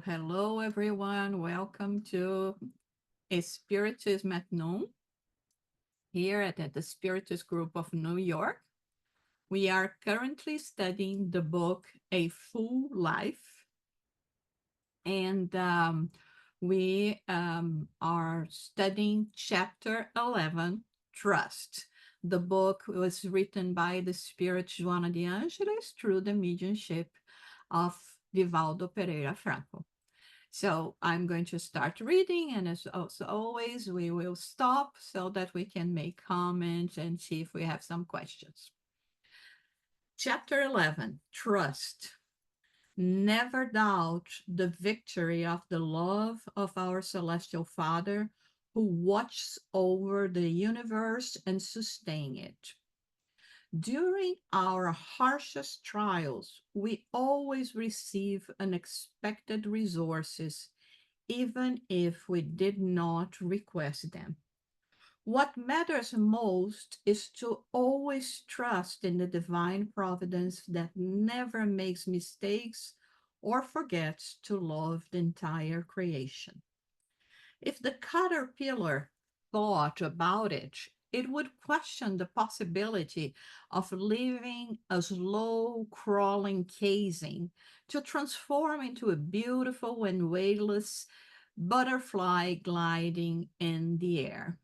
Hello, everyone. Welcome to Spiritism at Noon here at the Spiritist Group of New York. We are currently studying the book A Full Life, and we are studying chapter 11, Trust. The book was written by the Spirit Joanna de Angelis through the mediumship of Divaldo Franco. So I'm going to start reading, and as always, we will stop so that we can make comments and see if we have some questions. Chapter 11, Trust. Never doubt the victory of the love of our Celestial Father who watches over the universe and sustains it. During our harshest trials, we always receive unexpected resources even if we did not request them. What matters most is to always trust in the divine providence that never makes mistakes or forgets to love the entire creation. If the caterpillar thought about it, it would question the possibility of leaving a slow crawling casing to transform into a beautiful and weightless butterfly gliding in the air.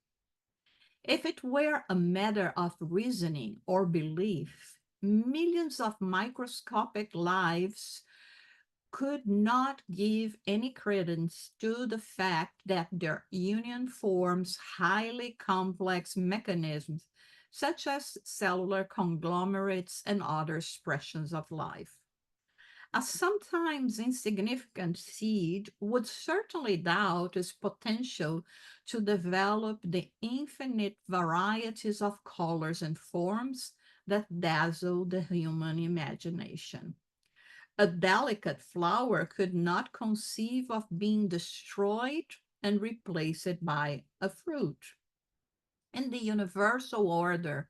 If it were a matter of reasoning or belief, millions of microscopic lives could not give any credence to the fact that their union forms highly complex mechanisms, such as cellular conglomerates and other expressions of life. A sometimes insignificant seed would certainly doubt its potential to develop the infinite varieties of colors and forms that dazzle the human imagination. A delicate flower could not conceive of being destroyed and replaced by a fruit. In the universal order,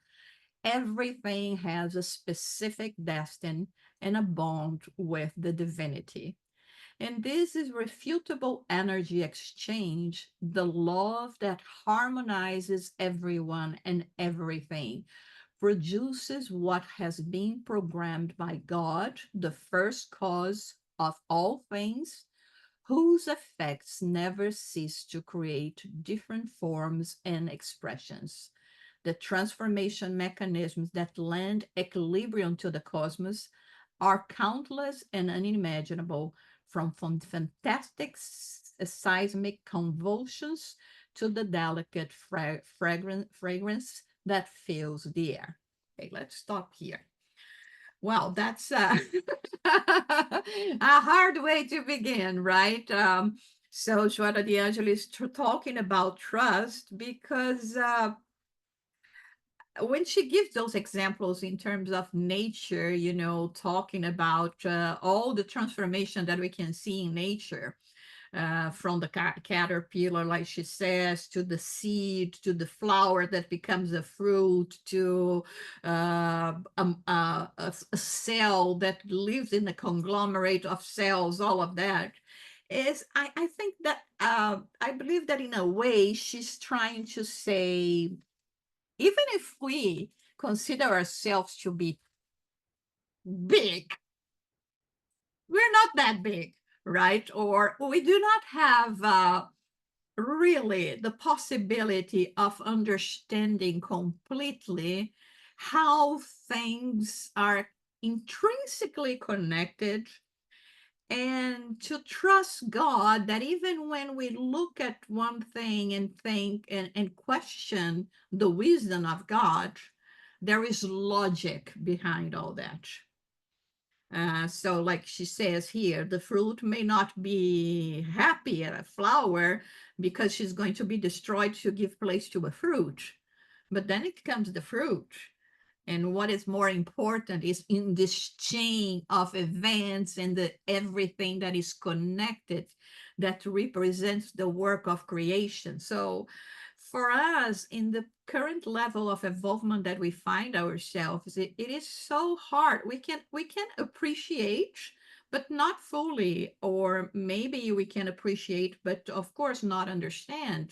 everything has a specific destiny and a bond with the divinity. And this is refutable energy exchange, the love that harmonizes everyone and everything, produces what has been programmed by God, the first cause of all things, whose effects never cease to create different forms and expressions. The transformation mechanisms that lend equilibrium to the cosmos are countless and unimaginable, from fantastic seismic convulsions to the delicate fragrance that fills the air. Okay, let's stop here. Well, that's a hard way to begin, right? So Joana de Angelis talking about trust because when she gives those examples in terms of nature, talking about all the transformation that we can see in nature, from the caterpillar, like she says, to the seed, to the flower that becomes a fruit, to a cell that lives in a conglomerate of cells, all of that. I think that I believe that in a way she's trying to say, even if we consider ourselves to be big, we're not that big, right? Or we do not have really the possibility of understanding completely how things are intrinsically connected, and to trust God that even when we look at one thing and think and question the wisdom of God, there is logic behind all that. So, like she says here, the fruit may not be happy at a flower because she's going to be destroyed to give place to a fruit. But then it comes the fruit. And what is more important is in this chain of events and everything that is connected that represents the work of creation. So for us, in the current level of involvement that we find ourselves, it is so hard. We can appreciate, but not fully, or maybe we can appreciate, but of course not understand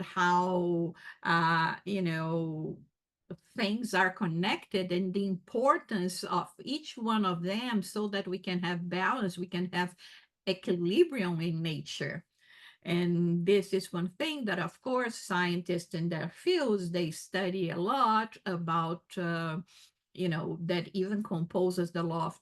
how, you know, things are connected and the importance of each one of them so that we can have balance, we can have equilibrium in nature. And this is one thing that, of course, scientists in their fields, they study a lot about, that even composes the law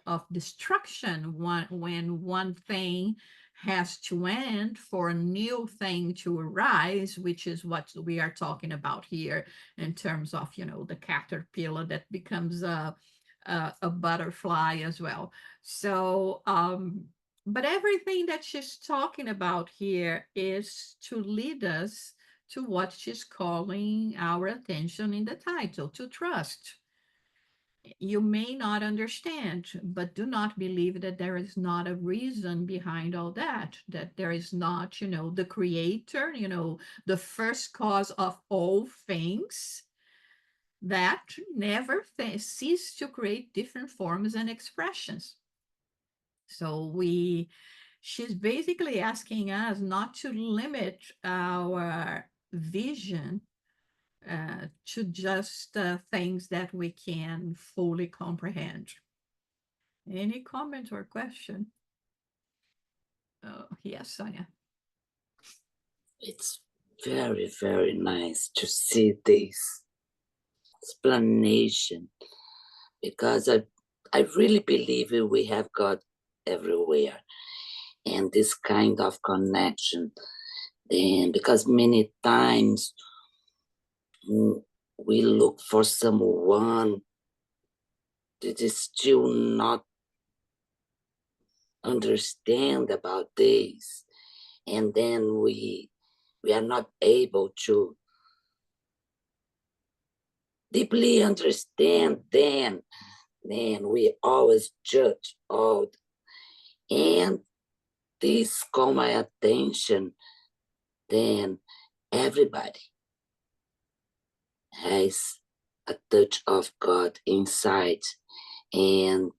of destruction when one thing has to end for a new thing to arise, which is what we are talking about here in terms of, the caterpillar that becomes a butterfly as well. So, but everything that she's talking about here is to lead us to what she's calling our attention in the title, to trust. You may not understand, but do not believe that there is not a reason behind all that, that there is not, the creator, the first cause of all things that never cease to create different forms and expressions. So she's basically asking us not to limit our vision to just things that we can fully comprehend. Any comment or question? Oh, yes, Sonia. It's very, very nice to see this explanation because I really believe we have God everywhere and this kind of connection. And because many times we look for someone that is still not understand about this, and then we are not able to deeply understand, then we always judge all, and this caught my attention. Then everybody has a touch of God inside, and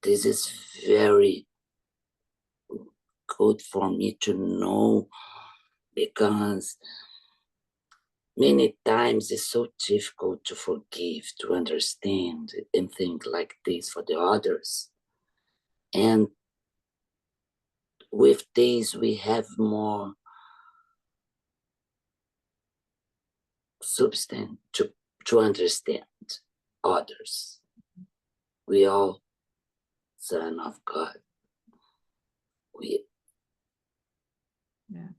this is very good for me to know because many times it's so difficult to forgive, to understand, and think like this for the others. And with this, we have more substance to understand others. We all son of God. We Yeah.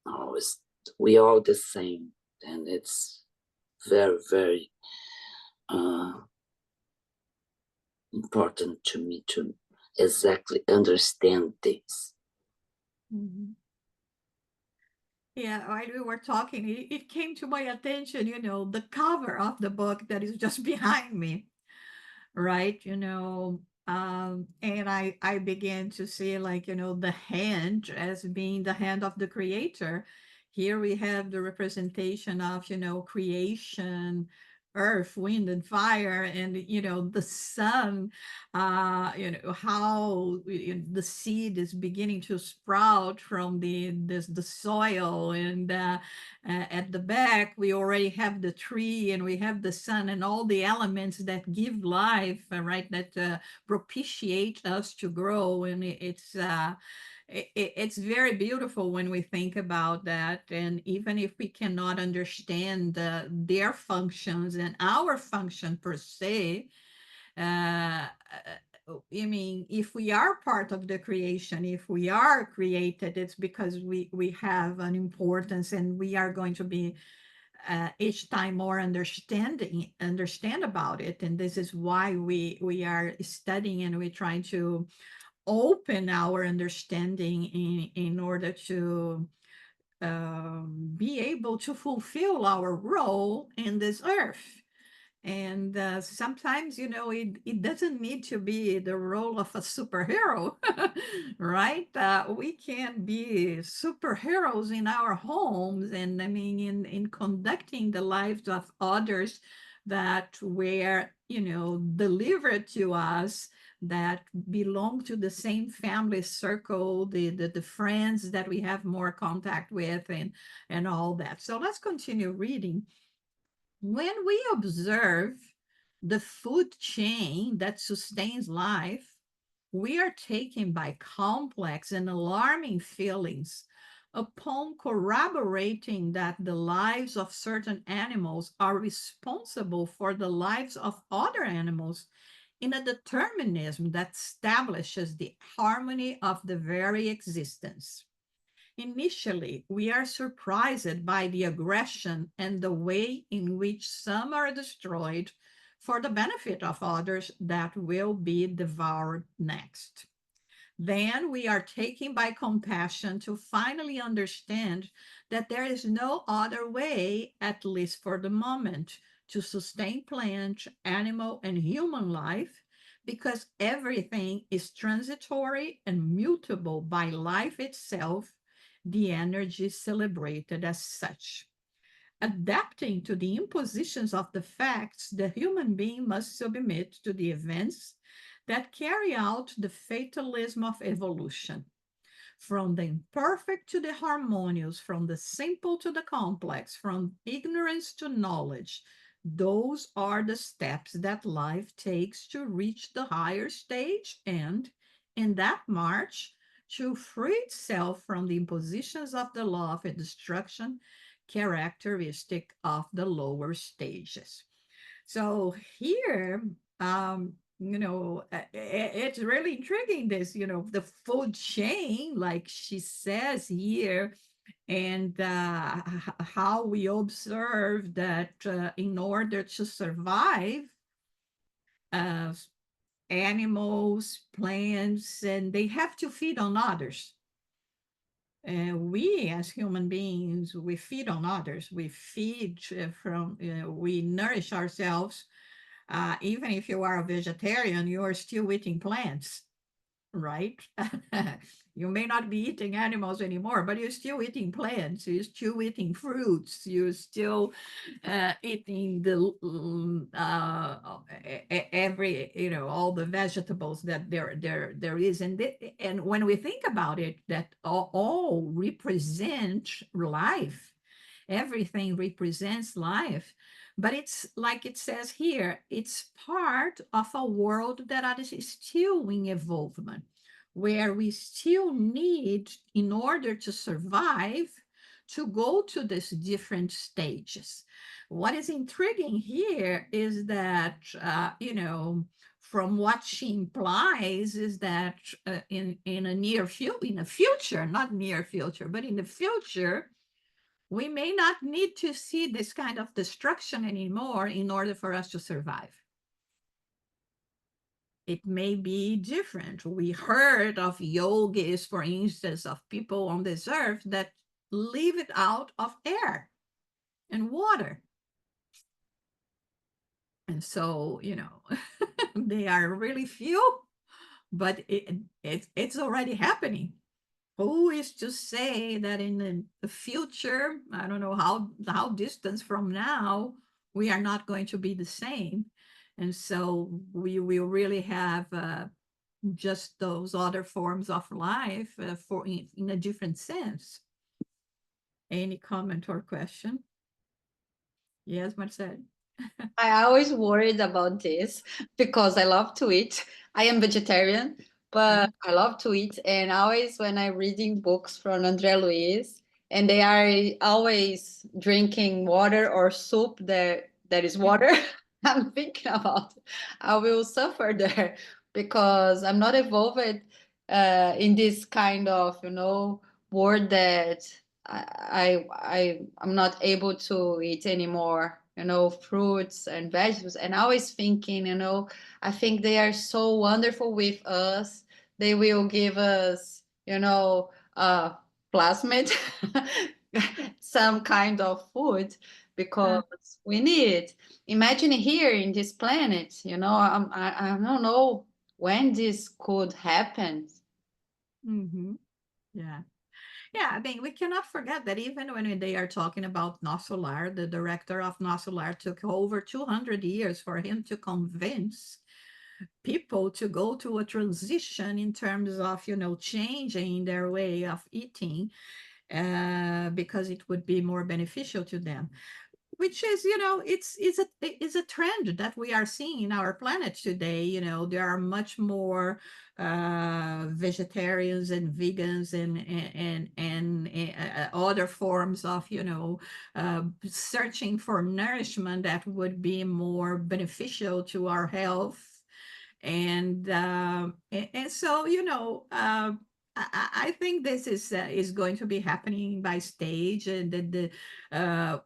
always, we all the same, and it's very, very uh, important to me to exactly understand this. Mhm. Yeah, while we were talking, it came to my attention, the cover of the book that is just behind me, right? And I began to see, like, the hand as being the hand of the creator. Here we have the representation of, creation, earth, wind, and fire, and the sun, how the seed is beginning to sprout from the soil, and at the back we already have the tree, and we have the sun and all the elements that give life, right, that propitiate us to grow. And it's very beautiful when we think about that. And even if we cannot understand their functions and our function per se, uh, I mean, if we are part of the creation, if we are created, it's because we have an importance, and we are going to be each time more understand about it. And this is why we are studying, and we're trying to open our understanding in order to be able to fulfill our role in this earth. And sometimes, it doesn't need to be the role of a superhero, right? We can be superheroes in our homes, and I mean, in conducting the lives of others that were, delivered to us that belong to the same family circle, the friends that we have more contact with, and all that. So let's continue reading. When we observe the food chain that sustains life, we are taken by complex and alarming feelings upon corroborating that the lives of certain animals are responsible for the lives of other animals in a determinism that establishes the harmony of the very existence. Initially, we are surprised by the aggression and the way in which some are destroyed for the benefit of others that will be devoured next. Then we are taken by compassion to finally understand that there is no other way, at least for the moment, to sustain plant, animal, and human life because everything is transitory and mutable by life itself, the energy celebrated as such. Adapting to the impositions of the facts, the human being must submit to the events that carry out the fatalism of evolution. From the imperfect to the harmonious, from the simple to the complex, from ignorance to knowledge, those are the steps that life takes to reach the higher stage and, in that march, to free itself from the impositions of the law of destruction characteristic of the lower stages. So here, it's really intriguing this, the food chain, like she says here, and how we observe that in order to survive, uh, animals, plants, and they have to feed on others. We as human beings, we feed on others. We feed we nourish ourselves. Even if you are a vegetarian, you are still eating plants, right? You may not be eating animals anymore, but you're still eating plants, you're still eating fruits, you're still eating every, all the vegetables that there is. And when we think about it, that all represent life, everything represents life, but it's like it says here, it's part of a world that is still in evolvement, where we still need, in order to survive, to go to these different stages. What is intriguing here is that, from what she implies is that in a in a future, not near future, but in the future, we may not need to see this kind of destruction anymore in order for us to survive. It may be different. We heard of yogis, for instance, of people on this earth that live it out of air and water. And so, they are really few, but it's already happening. Who is to say that in the future, I don't know how distant from now, we are not going to be the same. And so we will really have just those other forms of life in a different sense. Any comment or question? Yes, Marcel. I always worried about this because I love to eat. I am vegetarian, but I love to eat. And always when I'm reading books from Andre Luis, and they are always drinking water or soup that is water, I'm thinking about I will suffer there because I'm not evolved in this kind of, world that I'm not able to eat anymore, fruits and vegetables. And I always thinking, I think they are so wonderful with us. They will give us, plasmid, some kind of food Uh, because we need. Imagine here in this planet, I don't know when this could happen. mhm. Yeah. Yeah, I mean, we cannot forget that even when they are talking about Nosolar, the director of Nosolar took over 200 years for him to convince people to go to a transition in terms of, changing their way of eating, because it would be more beneficial to them, which is, it's a trend that we are seeing in our planet today. There are much more vegetarians and vegans and other forms of, searching for nourishment that would be more beneficial to our health. And so, I think this is going to be happening by stage, and that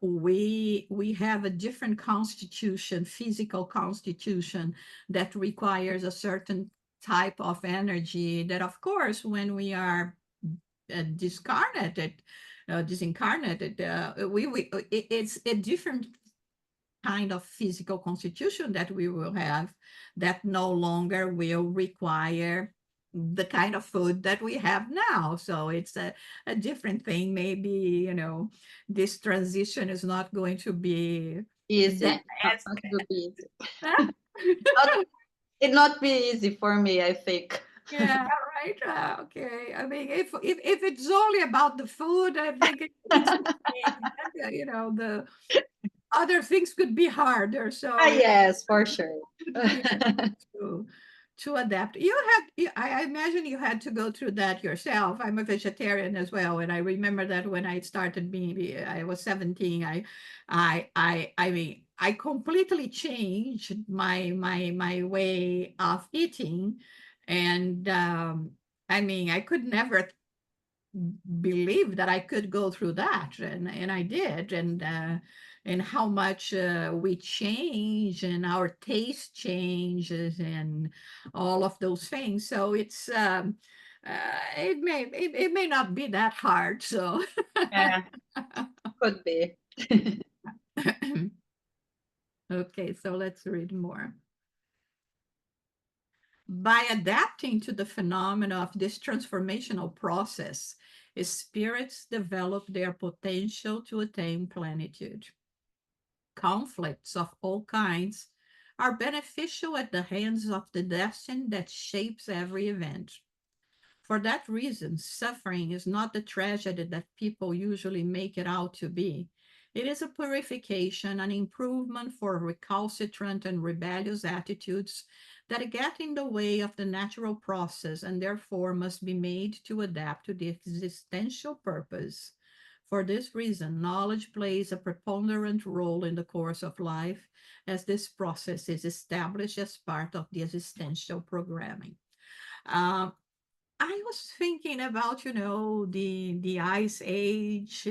we have a different constitution, physical constitution, that requires a certain type of energy, that of course when we are disincarnated, it's a different kind of physical constitution that we will have, that no longer will require the kind of food that we have now. So it's a different thing. Maybe, this transition is not going to be that Easy. Not, as not will be easy. huh? Not, it not be easy for me, I think. Yeah, right. Okay. I mean, if it's only about the food, I think it's okay. But, the other things could be harder. Ah, So yes, for sure. could be to adapt. I imagine you had to go through that yourself. I'm a vegetarian as well, and I remember that when I started being, I was 17. I mean, I completely changed my way of eating, and I mean, I could never believe that I could go through that, and I did, and how much we change, and our taste changes, and all of those things. So it may not be that hard. So Yeah, could be. okay, so let's read more. By adapting to the phenomena of this transformational process, spirits develop their potential to attain plenitude. Conflicts of all kinds are beneficial at the hands of the destiny that shapes every event. For that reason, suffering is not the tragedy that people usually make it out to be. It is a purification, an improvement for recalcitrant and rebellious attitudes that get in the way of the natural process and therefore must be made to adapt to the existential purpose. For this reason, knowledge plays a preponderant role in the course of life, as this process is established as part of the existential programming. Uh, I was thinking about, the ice age,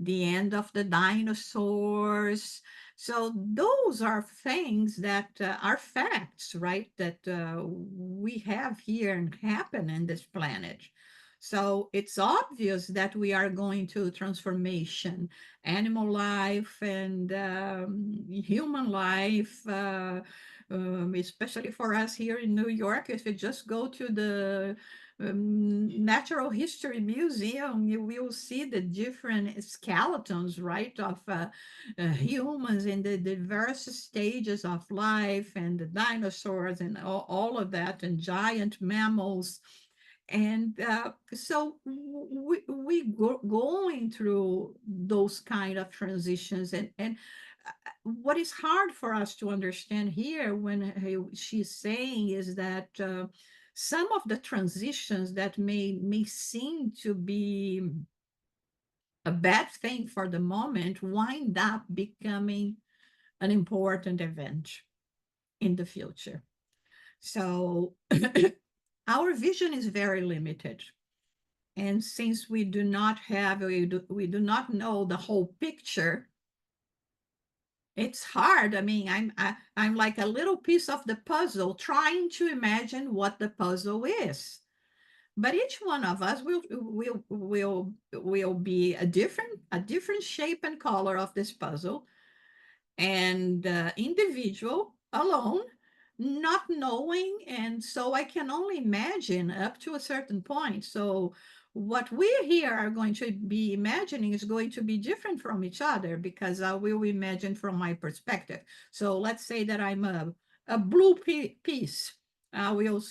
the end of the dinosaurs. So those are things that are facts, right? That we have here and happen in this planet. So it's obvious that we are going to transformation, animal life and human life. Especially for us here in New York, if you just go to the Natural History Museum, you will see the different skeletons, right, of humans in the diverse stages of life, and the dinosaurs, and all of that, and giant mammals. And so going through those kind of transitions, and what is hard for us to understand here when she's saying is that some of the transitions that may seem to be a bad thing for the moment wind up becoming an important event in the future. So our vision is very limited. And since we do not know the whole picture, it's hard. I mean, I'm like a little piece of the puzzle trying to imagine what the puzzle is. But each one of us will be a different shape and color of this puzzle, and individual alone, not knowing. And so I can only imagine up to a certain point. So what we here are going to be imagining is going to be different from each other, because I will imagine from my perspective. So let's say that I'm a blue piece will,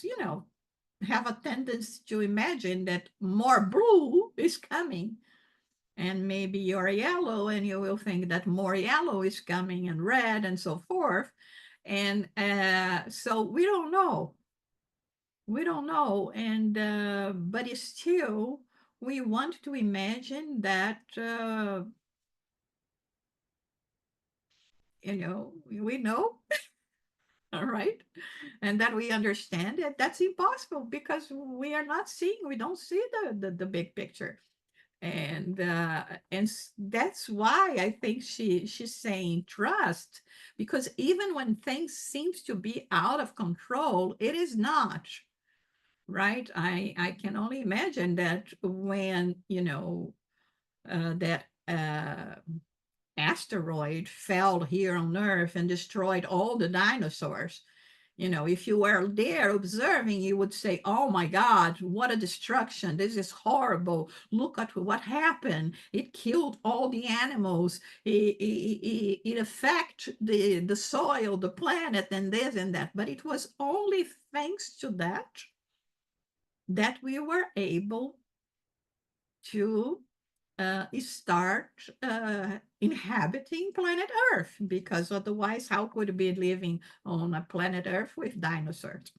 have a tendency to imagine that more blue is coming. And maybe you're yellow and you will think that more yellow is coming and red and so forth. And so we don't know. We don't know. And but it's still, we want to imagine that, we know, all right, and that we understand it. That's impossible because we are not seeing, we don't see the big picture. And that's why I think she's saying trust, because even when things seems to be out of control, it is not, right. I can only imagine that when that asteroid fell here on Earth and destroyed all the dinosaurs. If you were there observing, you would say, oh my God, what a destruction. This is horrible. Look at what happened. It killed all the animals. It affected the soil, the planet, and this and that. But it was only thanks to that we were able to start inhabiting planet Earth, because otherwise, how could we be living on a planet Earth with dinosaurs,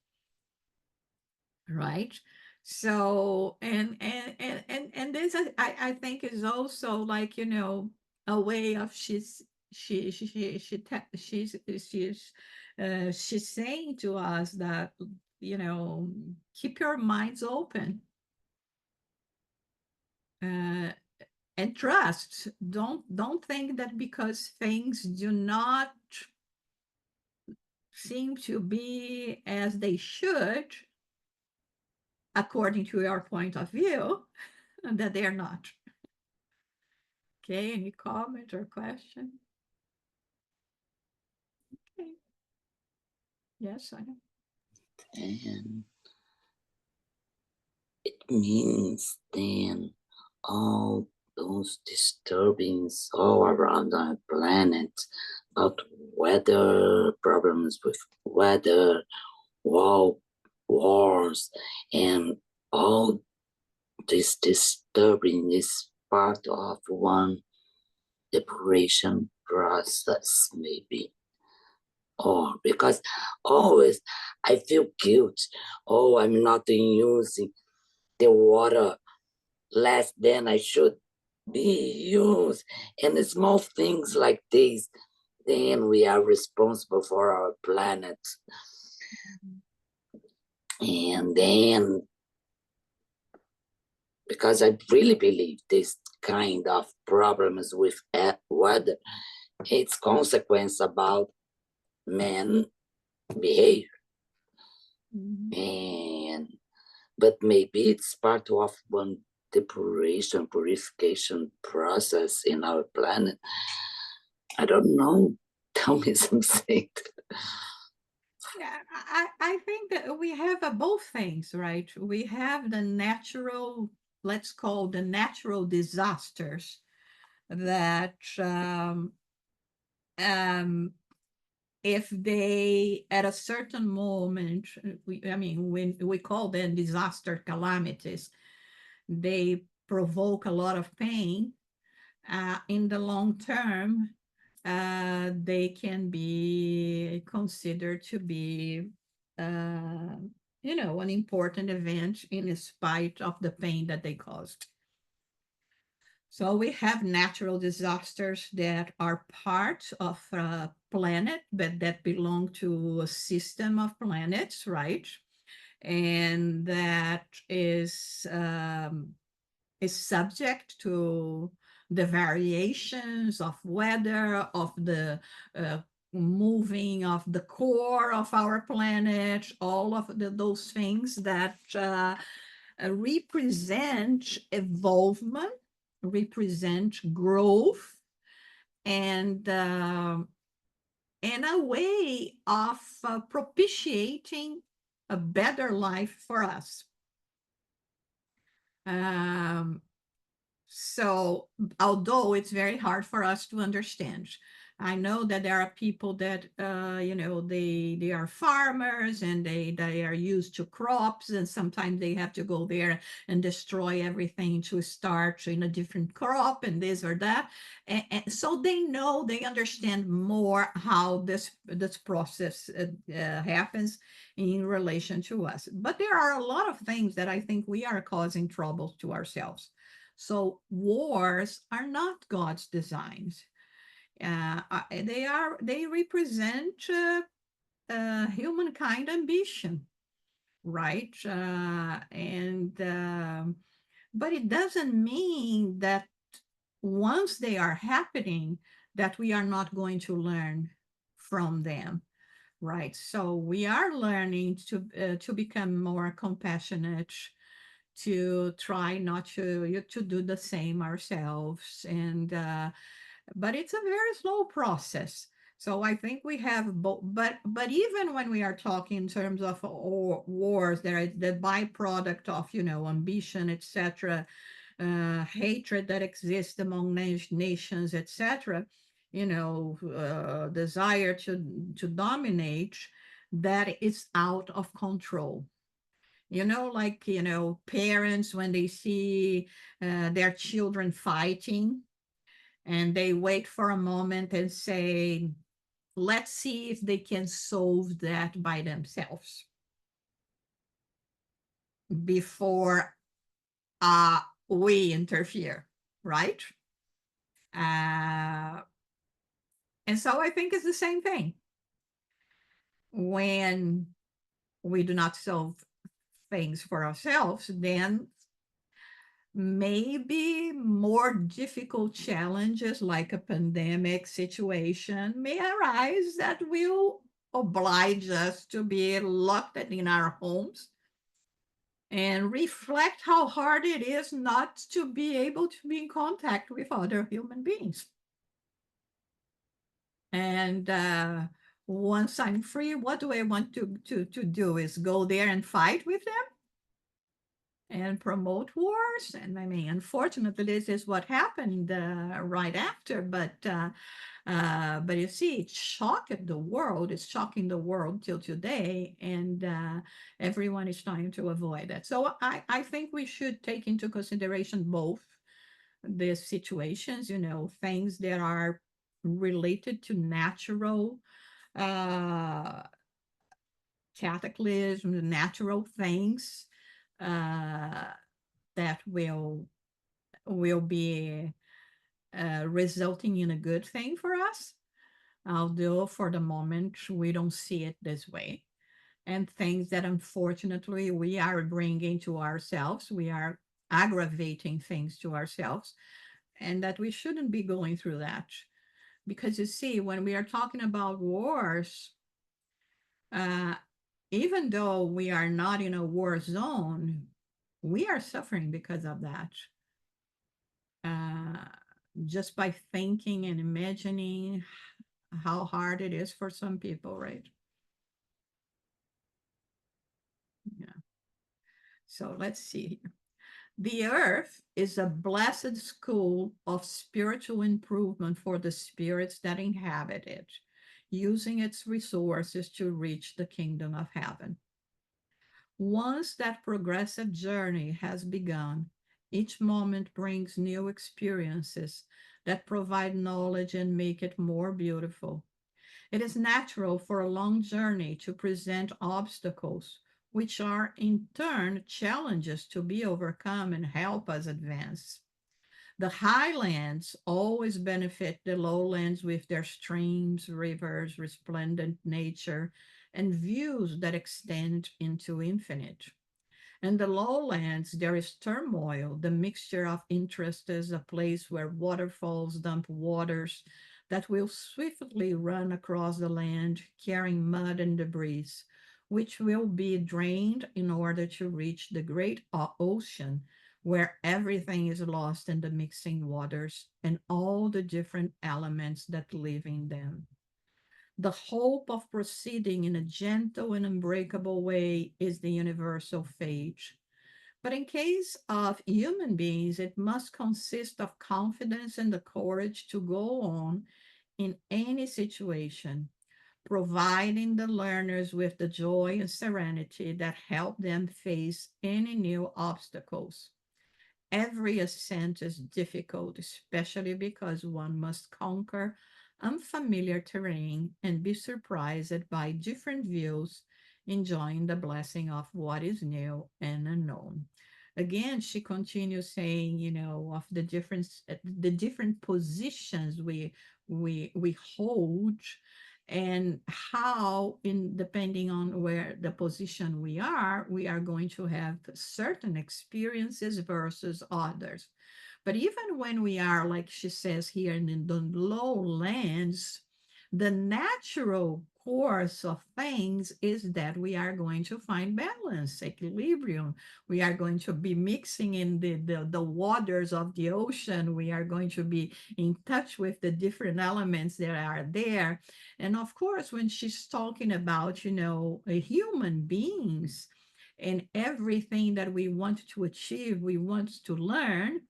right? So, and this, I think, is also like, a way of she's saying to us that, keep your minds open. Uh, and trust. Don't think that because things do not seem to be as they should, according to your point of view, that they're not. Okay, any comment or question? Okay. Yes, I know. And it means then all those disturbings all around our planet, about weather, problems with weather, wars, and all this disturbing is part of one depuration process, maybe. Or because always I feel guilt. Oh, I'm not using the water less than I should be used. And the small things like this, then we are responsible for our planet. And then, because I really believe this kind of problems with weather, it's consequence about men behavior. And but maybe it's part of one depuration, purification process in our planet. I don't know. Tell me something. Yeah, I think that we have both things, right? We have the natural, let's call the natural disasters that if they at a certain moment, when we call them disaster calamities, they provoke a lot of pain. In the long term, they can be considered to be, an important event in spite of the pain that they caused. So we have natural disasters that are part of a planet, but that belong to a system of planets, right? And that is subject to the variations of weather, of the moving of the core of our planet, all of those things that represent evolvement, represent growth, and a way of propitiating a better life for us. So, although it's very hard for us to understand, I know that there are people that they are farmers and they are used to crops, and sometimes they have to go there and destroy everything to start in a different crop and this or that. And so they understand more how this process happens in relation to us. But there are a lot of things that I think we are causing troubles to ourselves. So wars are not God's designs. They represent humankind ambition, right? And But it doesn't mean that once they are happening, that we are not going to learn from them, right? So we are learning to become more compassionate, to try not to do the same ourselves, and but it's a very slow process. So I think we have both, but even when we are talking in terms of wars, there is the byproduct of ambition, etc., hatred that exists among nations, etc., desire to dominate, that is out of control. Like parents when they see their children fighting, and they wait for a moment and say, let's see if they can solve that by themselves before we interfere, right? Uh, and so I think it's the same thing. When we do not solve things for ourselves, then maybe more difficult challenges like a pandemic situation may arise that will oblige us to be locked in our homes and reflect how hard it is not to be able to be in contact with other human beings. And once I'm free, what do I want to do? Is go there and fight with them and promote wars? And I mean, unfortunately, this is what happened right after. But you see, it shocked the world. It's shocking the world till today, and everyone is trying to avoid that. So I think we should take into consideration both these situations. Things that are related to natural uh, cataclysms, natural things uh, that will be resulting in a good thing for us, although for the moment we don't see it this way. And things that unfortunately we are bringing to ourselves, we are aggravating things to ourselves, and that we shouldn't be going through that. Because you see, when we are talking about wars, uh, even though we are not in a war zone, we are suffering because of that. Uh, just by thinking and imagining how hard it is for some people, right? Yeah. So let's see. The earth is a blessed school of spiritual improvement for the spirits that inhabit it, using its resources to reach the kingdom of heaven. Once that progressive journey has begun, each moment brings new experiences that provide knowledge and make it more beautiful. It is natural for a long journey to present obstacles, which are in turn challenges to be overcome and help us advance. The highlands always benefit the lowlands with their streams, rivers, resplendent nature, and views that extend into infinite. In the lowlands, there is turmoil, the mixture of interests, a place where waterfalls dump waters that will swiftly run across the land, carrying mud and debris, which will be drained in order to reach the great ocean, where everything is lost in the mixing waters and all the different elements that live in them. The hope of proceeding in a gentle and unbreakable way is the universal fate. But in case of human beings, it must consist of confidence and the courage to go on in any situation, providing the learners with the joy and serenity that help them face any new obstacles. Every ascent is difficult, especially because one must conquer unfamiliar terrain and be surprised by different views, enjoying the blessing of what is new and unknown. Again, she continues saying, of the different positions we hold, and how, in depending on where the position we are going to have certain experiences versus others. But even when we are, like she says here, in the lowlands, the natural course of things is that we are going to find balance, equilibrium. We are going to be mixing in the waters of the ocean. We are going to be in touch with the different elements that are there. And of course, when she's talking about, human beings and everything that we want to achieve, we want to learn,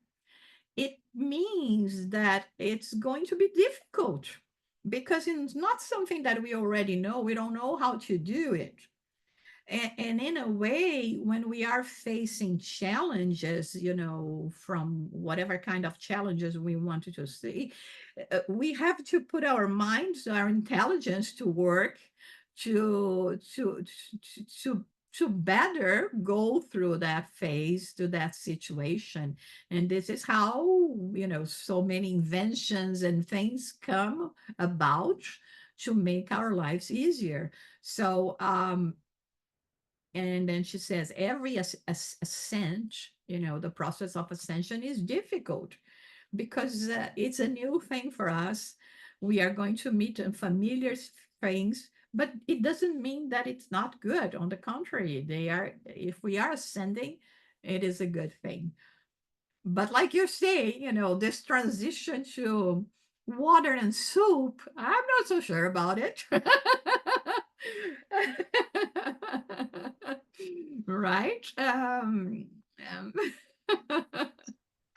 it means that it's going to be difficult because it's not something that we already know. We don't know how to do it. And in a way, when we are facing challenges, from whatever kind of challenges we wanted to see, we have to put our minds, our intelligence to work to to better go through that phase, to that situation. And this is how, so many inventions and things come about to make our lives easier. So and then she says, every ascent, the process of ascension is difficult because it's a new thing for us. We are going to meet unfamiliar things, but it doesn't mean that it's not good. On the contrary, if we are ascending, it is a good thing. But like you say, this transition to water and soup, I'm not so sure about it. Right? Um,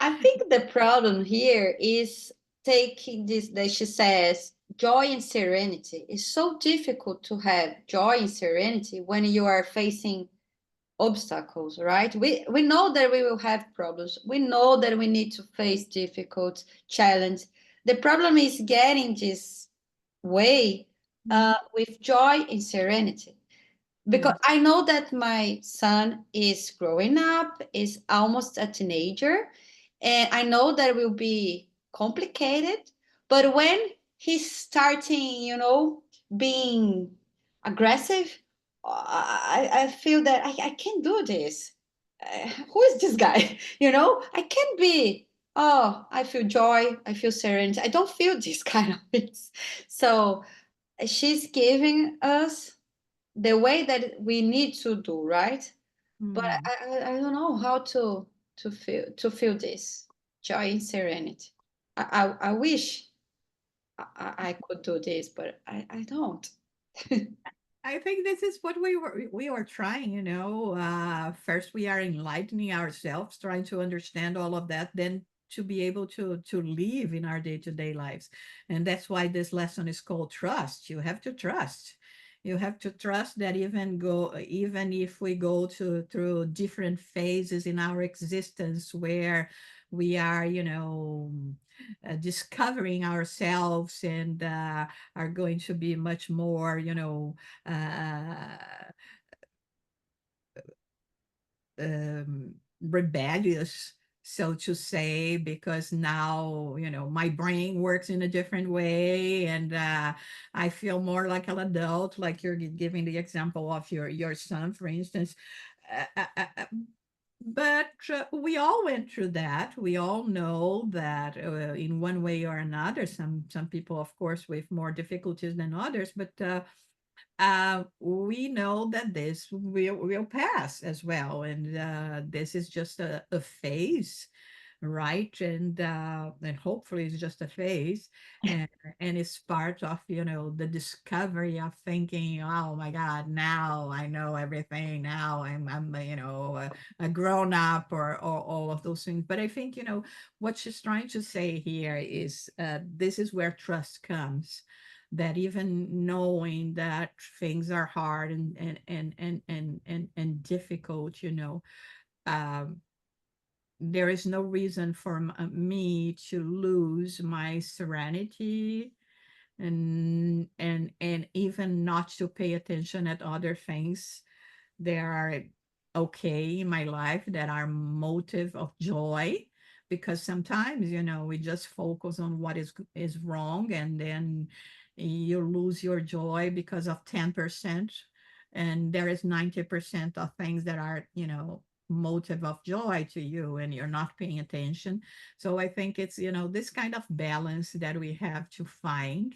I think the problem here is taking this that she says joy and serenity. It's so difficult to have joy and serenity when you are facing obstacles, right? We know that we will have problems. We know that we need to face difficult challenge. The problem is getting this way with joy and serenity, because yes. I know that my son is growing up, is almost a teenager, and I know that will be complicated. But when he's starting, being aggressive, I feel that I can't do this. Who is this guy? I can't be. Oh, I feel joy. I feel serenity. I don't feel this kind of things. So she's giving us the way that we need to do, right? But Mm. I don't know how to feel this joy and serenity. I wish I could do this, but I don't. I think this is what we were trying, first we are enlightening ourselves, trying to understand all of that, then to be able to live in our day-to-day lives. And that's why this lesson is called trust. You have to trust. You have to trust that even if we go through different phases in our existence where we are, discovering ourselves and are going to be much more, uh, rebellious, so to say, because now, my brain works in a different way, and I feel more like an adult, like you're giving the example of your son, for instance. But we all went through that. We all know that in one way or another, some people, of course, with more difficulties than others, but we know that this will pass as well. And this is just a phase, right? And hopefully it's just a phase, and it's part of, the discovery of thinking, oh my God, now I know everything. Now I'm a grown up, or all of those things. But I think, what she's trying to say here is, this is where trust comes. That even knowing that things are hard and difficult, um, there is no reason for me to lose my serenity, and even not to pay attention at other things that are okay in my life, that are motive of joy. Because sometimes, we just focus on what is wrong, and then you lose your joy because of 10%, and there is 90% of things that are, motive of joy to you, and you're not paying attention. So I think it's, this kind of balance that we have to find.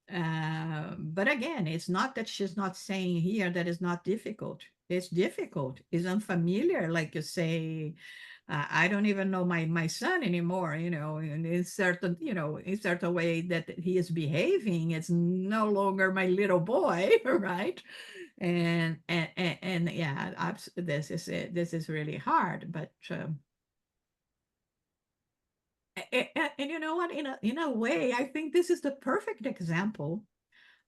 But again, it's not that she's not saying here that it's not difficult. It's difficult. It's unfamiliar. Like you say, I don't even know my son anymore. In certain, in certain way that he is behaving, it's no longer my little boy, right? And yeah, this is it. This is really hard. But and you know what? In a way, I think this is the perfect example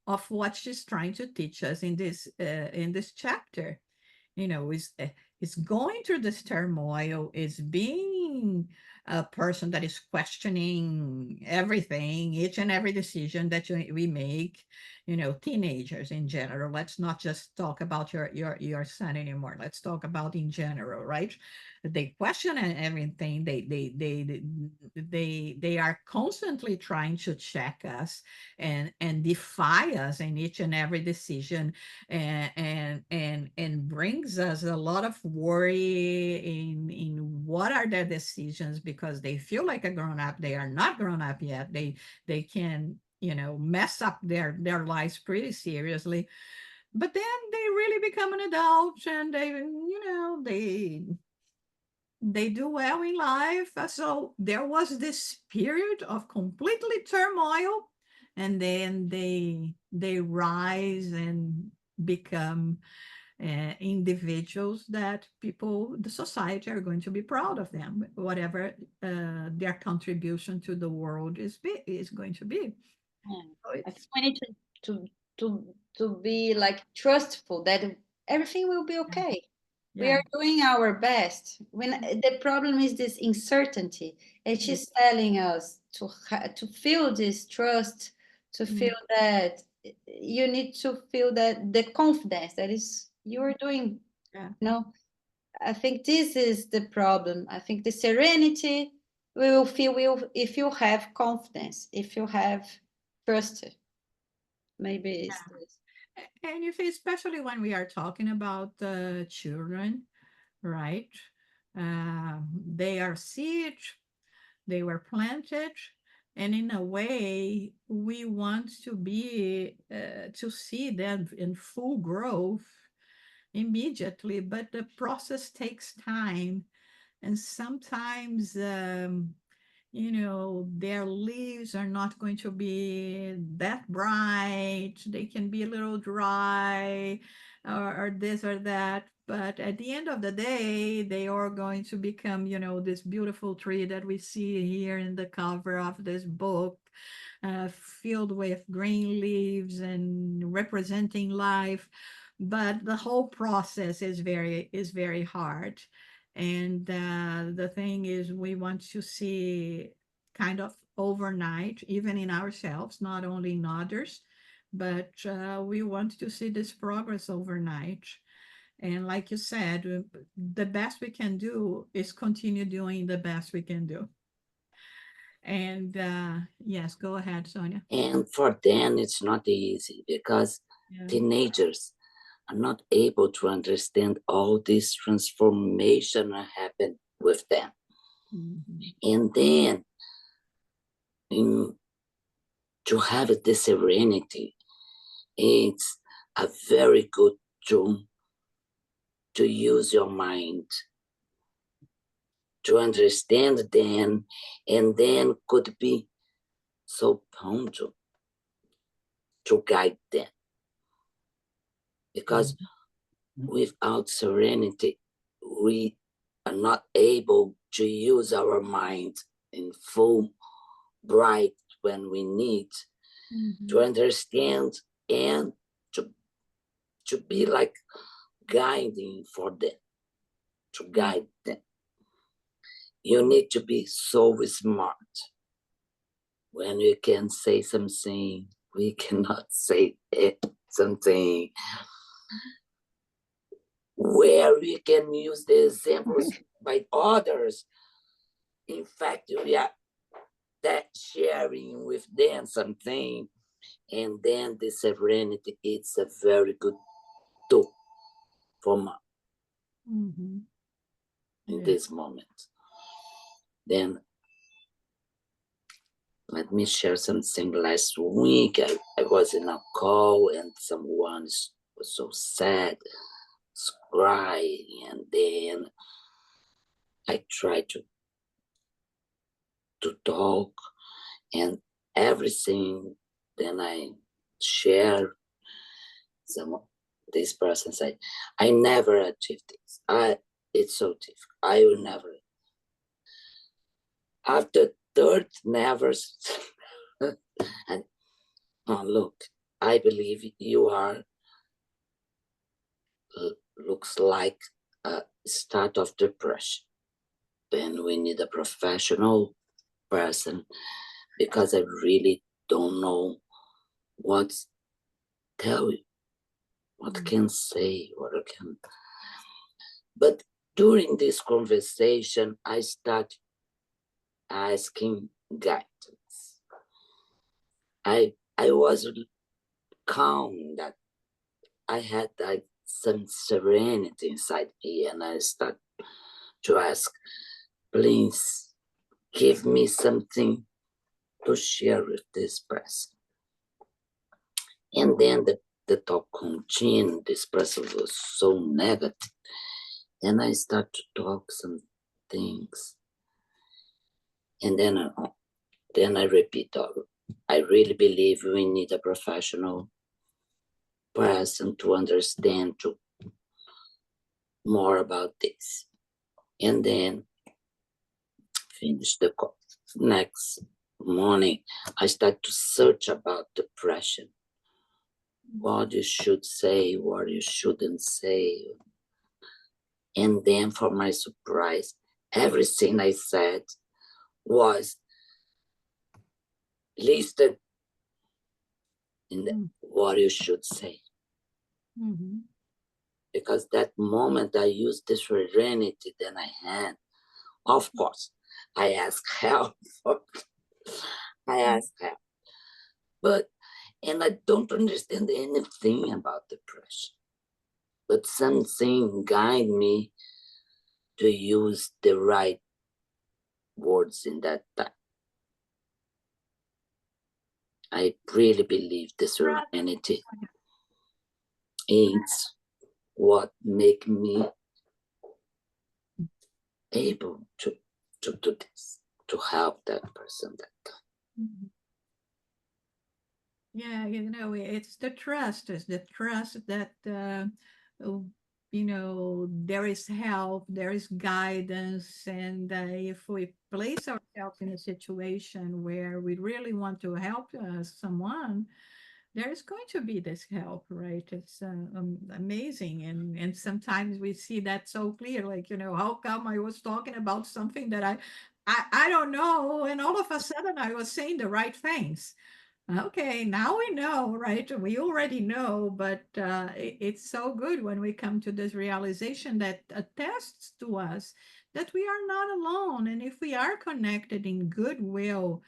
of what she's trying to teach us in this chapter. Is going through this turmoil, is being a person that is questioning everything, each and every decision that we make. Teenagers in general. Let's not just talk about your son anymore. Let's talk about in general, right? They question everything. They are constantly trying to check us and defy us in each and every decision, and brings us a lot of worry in what are their decisions, because they feel like a grown up. They are not grown up yet. They can, mess up their lives pretty seriously. But then they really become an adult, and they do well in life. So there was this period of completely turmoil, and then they rise and become individuals that the society are going to be proud of them, whatever their contribution to the world is going to be. Yeah. So I think it's we need to to be like trustful that everything will be yeah, okay. We yeah, are doing our best. When the problem is this uncertainty, and yeah, she's telling us to feel this trust, to mm, feel that you need to feel that the confidence that is you are doing. yeah. You know, I think this is the problem. I think the serenity we will feel if you have confidence, if you have trust. Maybe it's this. And you see, especially when we are talking about children, right? They are seeds, they were planted, and in a way, we want to see them in full growth immediately, but the process takes time. And sometimes, their leaves are not going to be that bright. They can be a little dry, or this or that. But at the end of the day, they are going to become, this beautiful tree that we see here in the cover of this book, filled with green leaves and representing life. But the whole process is very hard. And the thing is, we want to see kind of overnight, even in ourselves, not only in others, but we want to see this progress overnight. And like you said, the best we can do is continue doing the best we can do. And yes, go ahead, Sonia. And for them, it's not easy because Yeah. teenagers are not able to understand all this transformation that happen with them. Mhm. And then in, to have the serenity, it's a very good tool to use your mind to understand them, and then could be so punctual to guide them. Because without serenity, we are not able to use our mind in full bright when we need to understand and to be like guiding for them, to guide them. You need to be so smart. When you can say something, we cannot say something. Where we can use the examples by others. In fact, we are that sharing with them something, and then the serenity, it's a very good tool for me in this moment. Then let me share something. Last week, I was in a call and someone was so sad, crying, and then I tried to talk and everything. Then I share some. This person said, "I never achieved this. It's so difficult. I will never." After third never, and look, I believe you are. Looks like a start of depression. Then we need a professional person, because I really don't know what tell you, what can say, what I can. But during this conversation, I start asking guidance. I was calm, that I had like some serenity inside me, and I start to ask, please give me something to share with this person. And then the talk continued. This person was so negative. And I start to talk some things. And then I repeat, I really believe we need a professional person to understand more about this. And then finish the call. Next morning, I start to search about depression. What you should say, what you shouldn't say. And then, for my surprise, everything I said was listed in what you should say. Because that moment I used the serenity that I had. Of course, I asked help. I asked help. And I don't understand anything about depression. But something guide me to use the right words in that time. I really believe the serenity is what make me able to do this, to help that person that time. Yeah, it's the trust. It's the trust that there is help, there is guidance, and if we place ourselves in a situation where we really want to help someone, there is going to be this help, right? It's amazing, and sometimes we see that so clear, like, how come I was talking about something that I don't know, and all of a sudden I was saying the right things. Okay, now we know, right? We already know, but it's so good when we come to this realization that attests to us that we are not alone. And if we are connected in goodwill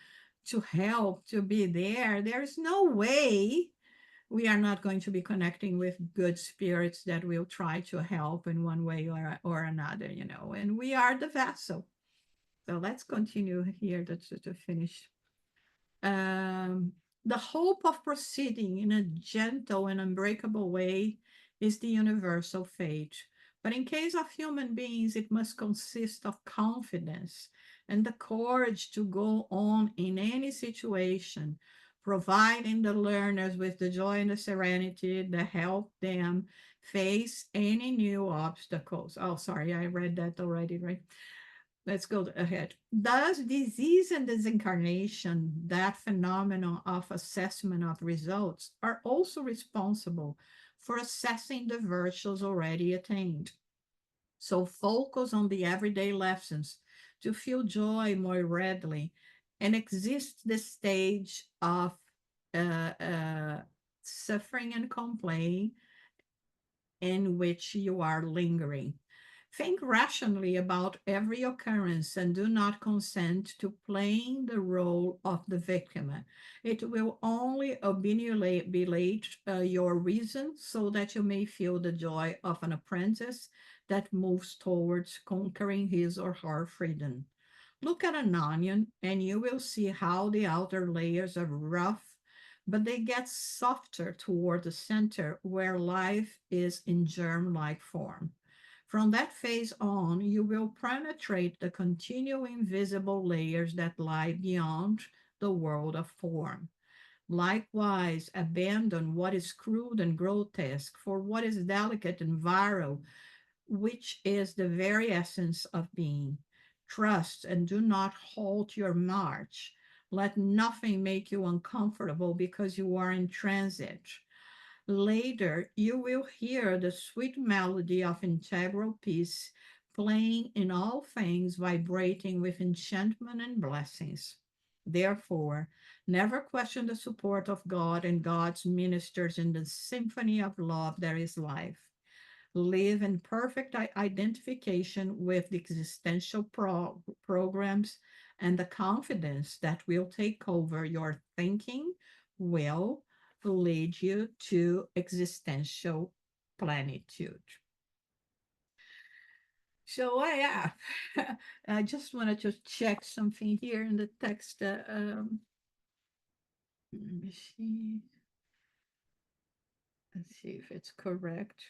to help, to be there, there's no way we are not going to be connecting with good spirits that will try to help in one way or another, and we are the vessel. So let's continue here to finish. Um, the hope of proceeding in a gentle and unbreakable way is the universal fate, But in case of human beings, it must consist of confidence and the courage to go on in any situation, providing the learners with the joy and the serenity that help them face any new obstacles. Oh, sorry, I read that already, right? Let's go ahead. Thus, disease and disincarnation, that phenomenon of assessment of results, are also responsible for assessing the virtues already attained. So focus on the everyday lessons to feel joy more readily and exist the stage of uh, uh, suffering and complaining in which you are lingering. Think rationally about every occurrence and do not consent to playing the role of the victim. It will only obnubilate your reason so that you may feel the joy of an apprentice that moves towards conquering his or her freedom. Look at an onion and you will see how the outer layers are rough, but they get softer toward the center where life is in germ-like form. From that phase on, you will penetrate the continuing visible layers that lie beyond the world of form. Likewise, abandon what is crude and grotesque for what is delicate and virile, which is the very essence of being. Trust and do not halt your march. Let nothing make you uncomfortable because you are in transit. Later, you will hear the sweet melody of integral peace playing in all things, vibrating with enchantment and blessings. Therefore, never question the support of God and God's ministers in the symphony of love that is life. Live in perfect identification with the existential programs and the confidence that will take over your thinking will lead you to existential plenitude. So yeah, I just wanted to check something here in the text. Let me see. Let's see if it's correct.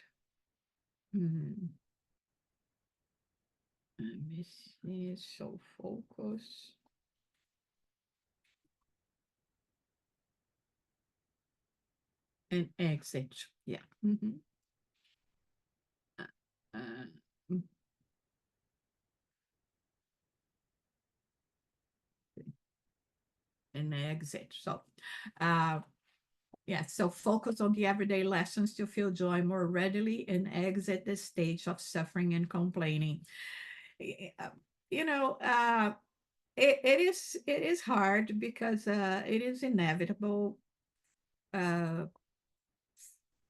Hmm. Let me see. So focus and exit. Yeah. Mhm. Uh, uh, and exit. So, uh, yeah, so focus on the everyday lessons to feel joy more readily and exit the stage of suffering and complaining. Uh, You know, it is hard because it is inevitable uh,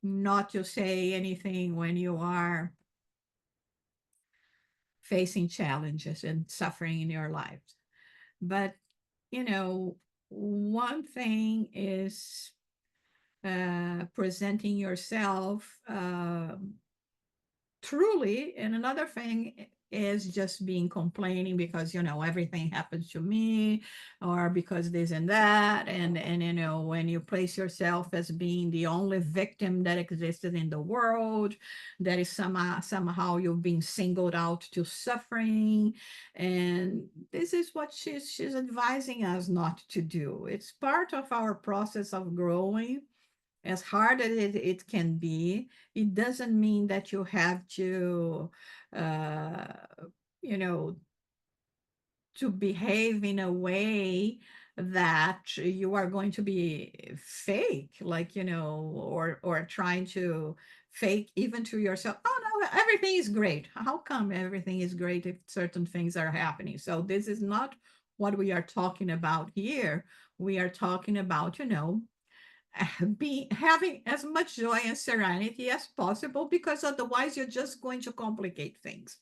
not to say anything when you are facing challenges and suffering in your life. But you know, one thing is presenting yourself truly, and another thing is just being complaining because everything happens to me, or because this and that, and when you place yourself as being the only victim that existed in the world, that is somehow you've been singled out to suffering. And this is what she's advising us not to do. It's part of our process of growing. As hard as it can be, it doesn't mean that you have to, uh, you know, to behave in a way that you are going to be fake, like, or trying to fake even to yourself. Oh no, everything is great. How come everything is great if certain things are happening? So this is not what we are talking about here. We are talking about, be having as much joy and serenity as possible, because otherwise you're just going to complicate things.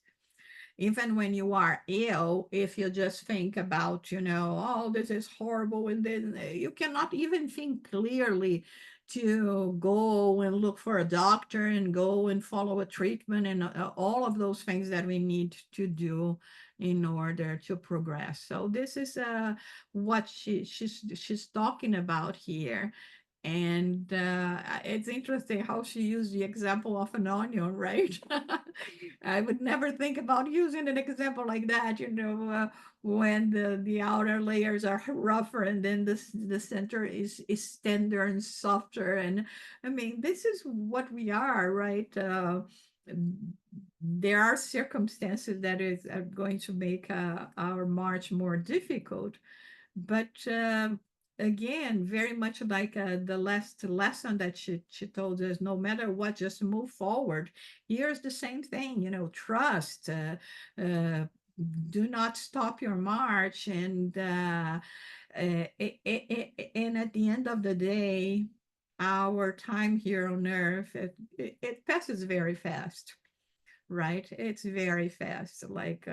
Even when you are ill, if you just think about, oh, this is horrible, and then you cannot even think clearly to go and look for a doctor and go and follow a treatment and all of those things that we need to do in order to progress. So this is what she's talking about here. And it's interesting how she used the example of an onion, right? I would never think about using an example like that, when the outer layers are rougher and then the center is tender and softer. And I mean, this is what we are, right? There are circumstances that are going to make our march more difficult, but again, very much like the last lesson that she told us, no matter what, just move forward. Here's the same thing, trust. Uh, do not stop your march, and at the end of the day, our time here on earth, it passes very fast, right? It's very fast. Like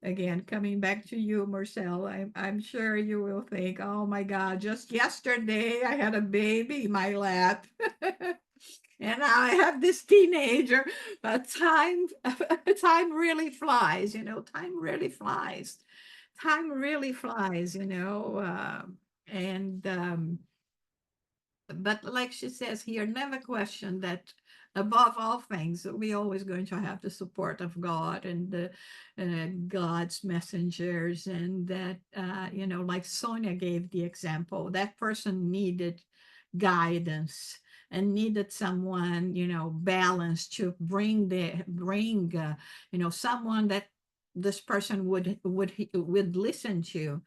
again, coming back to you, Marcel, I'm sure you will think, oh my God, just yesterday I had a baby in my lap. And now I have this teenager. But time really flies, time really flies. Time really flies, and but like she says here, never question that above all things, we always going to have the support of God and the God's messengers, and that like Sonia gave the example, that person needed guidance and needed someone balanced to bring someone that this person would listen to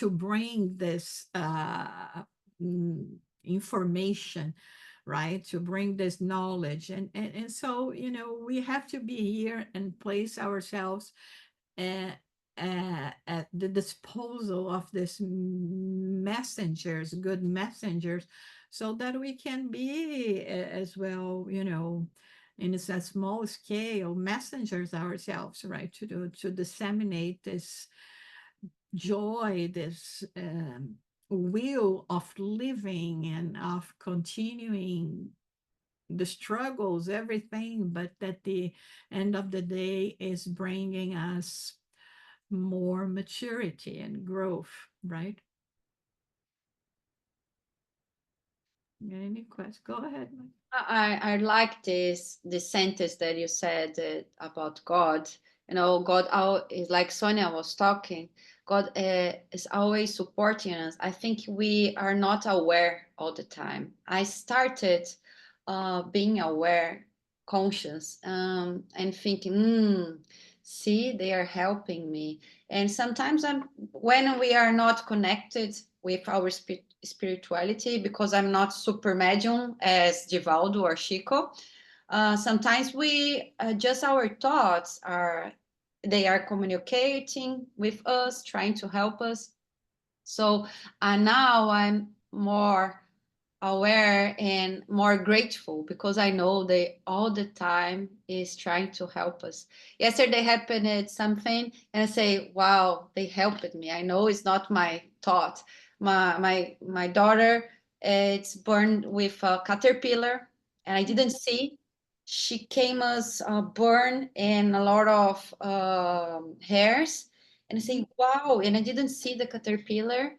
bring this mm, information, right, to bring this knowledge. And so we have to be here and place ourselves uh, at the disposal of these messengers, good messengers, so that we can be as well, in a small scale, messengers ourselves, right, to disseminate this joy, this will of living and of continuing the struggles, everything, but at the end of the day is bringing us more maturity and growth, right? Any questions? Go ahead, Mike. I like this sentence that you said about God. God is like Sonia was talking. God is always supporting us. I think we are not aware all the time. I started being aware, conscious, and thinking, see, they are helping me. And sometimes when we are not connected with our spirituality, because I'm not super medium as Divaldo or Chico. Sometimes we just our thoughts are they are communicating with us, trying to help us. So now I'm more aware and more grateful because I know they all the time is trying to help us. Yesterday happened something and I say, wow, they helped me. I know it's not my thought. My daughter, it's burned with a caterpillar and I didn't see. She came as a burn and a lot of hairs. And I say, wow, and I didn't see the caterpillar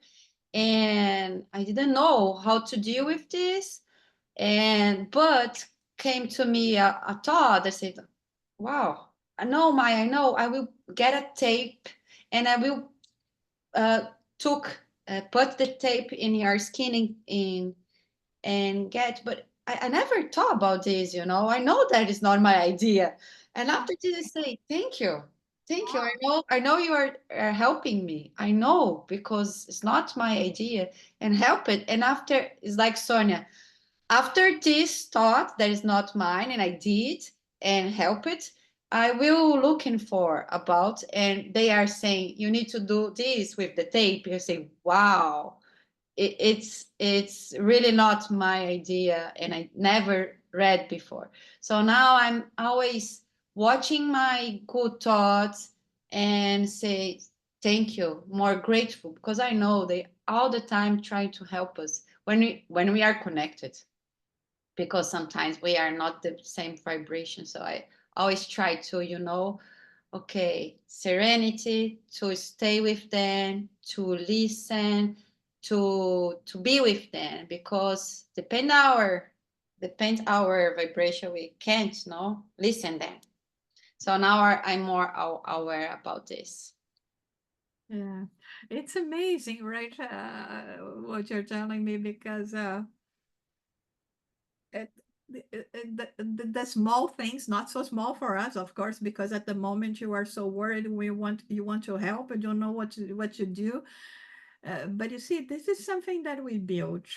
and I didn't know how to deal with this. But came to me a thought. I said, "Wow, I know. I will get a tape, and I will uh, took put the tape in your skin in and get." But I never thought about this. I know that is not my idea. And after this, I say, "Thank you." Thank you. I know you are helping me. I know because it's not my idea and help it. And after it's like Sonia, after this thought that is not mine and I did and help it, I will looking for about and they are saying you need to do this with the tape. You say, wow, it's really not my idea and I never read before. So now I'm always watching my good thoughts and say thank you, more grateful because I know they all the time try to help us when we are connected because sometimes we are not the same vibration. So I always try to, okay, serenity, to stay with them, to listen, to be with them, because depend our vibration, we can't no listen them. So now I'm more aware about this. Yeah, it's amazing, right? What you're telling me, because it, the small things, not so small for us, of course, because at the moment you are so worried, you want to help, and don't know what to do. But you see, this is something that we build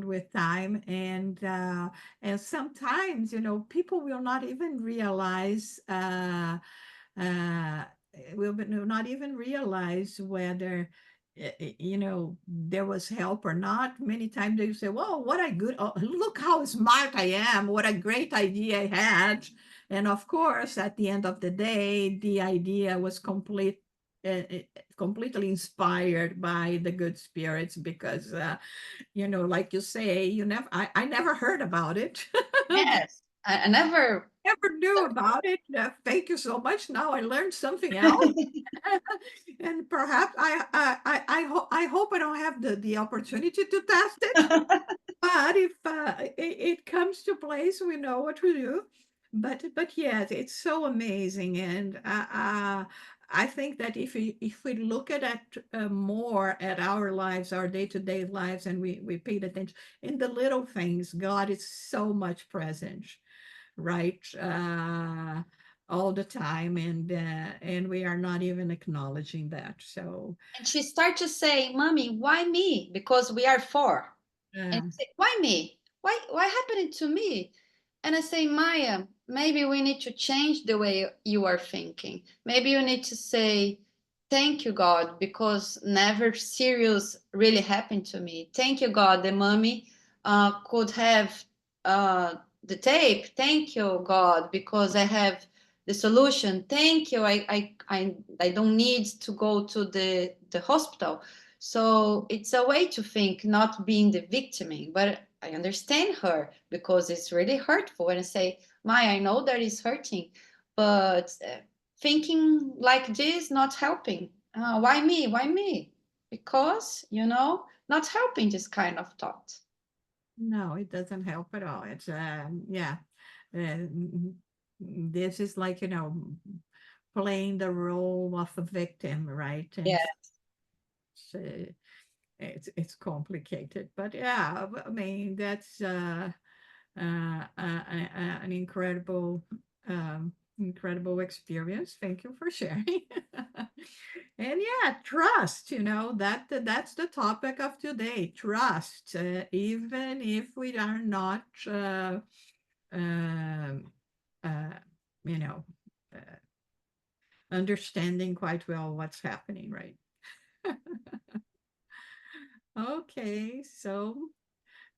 with time, and sometimes, people will not even realize. Uh, will not even realize whether there was help or not. Many times they say, well, what a good, oh, look how smart I am, what a great idea I had. And of course, at the end of the day, the idea was completely inspired by the good spirits, because like you say, I never heard about it. Yes, I never. Never knew about it. Thank you so much. Now I learned something else. And perhaps I hope I don't have the opportunity to test it. But if it comes to place, we know what to do. But yes, it's so amazing, and I think that if we look more at our lives, our day-to-day lives, and we paid attention in the little things, God is so much present, right? All the time, and we are not even acknowledging that. So And she started to say, "Mommy, why me?" Because we are four. And yeah. I say, "Why me? Why happened to me?" And I say, "Maya, maybe we need to change the way you are thinking. Maybe you need to say, thank you, God, because never serious really happened to me. Thank you, God, the mommy could have the tape. Thank you, God, because I have the solution. Thank you. I don't need to go to the hospital." So it's a way to think, not being the victim. But I understand her, because it's really hurtful. And I say, Maya, I know that is hurting, but thinking like this not helping. Why me? Why me? Because, not helping this kind of thought. No, it doesn't help at all. It's yeah. Uh, this is like, playing the role of a victim, right? And Yeah. so it's complicated, but yeah, I mean, that's an incredible experience. Thank you for sharing. And yeah, trust, that's the topic of today, trust. Even if we are not um, uh, you know uh, understanding quite well what's happening, right? Okay, so